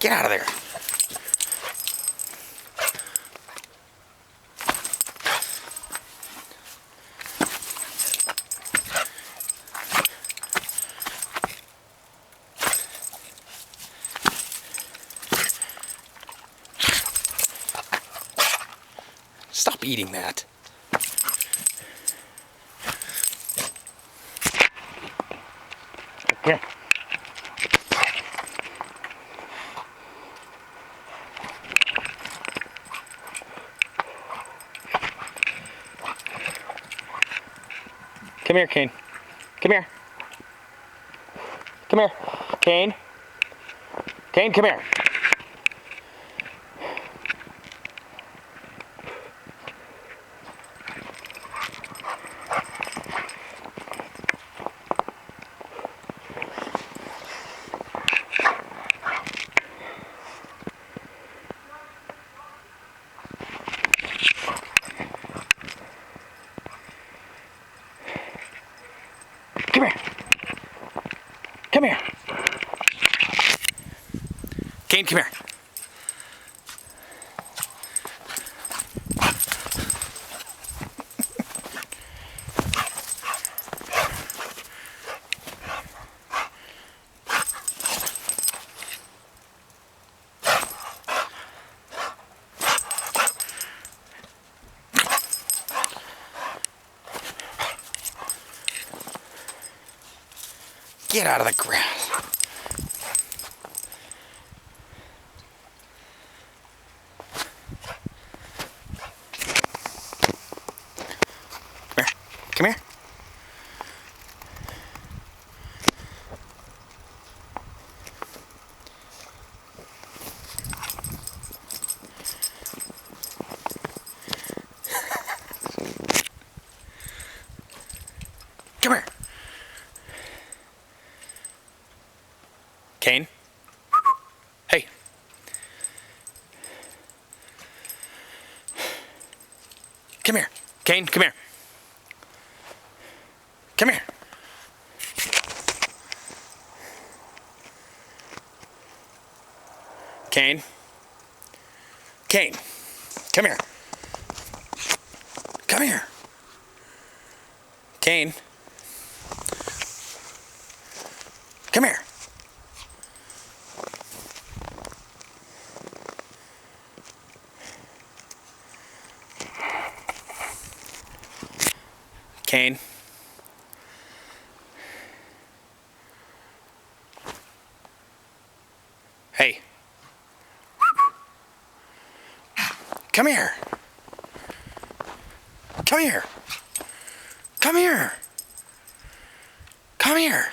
Get out of there. Stop eating that. Okay. Come here, Kane. Come here. Come here. Kane. Kane, come here. Come here. Come here. Kane, come here. Get out of the grass. Come here. Come here. Come here. Kane? Hey. Come here. Kane, come here. Come here. Kane? Kane, come here. Come here. Kane? Come here. Kane. Hey. Come here. Come here. Come here. Come here.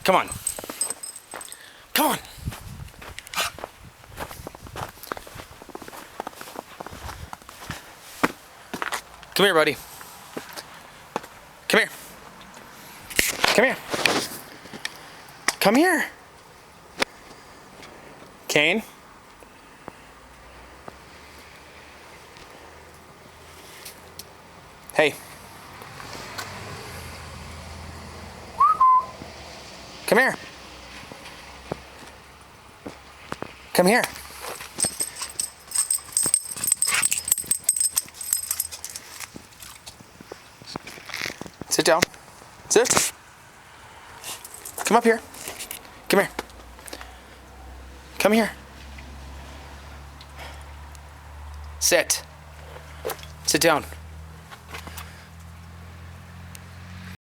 Come on. Come on. Come here, buddy. Come here. Come here. Come here. Kane. Hey. Come here. Come here. Sit down. Sit. Come up here. Come here. Come here. Sit. Sit down.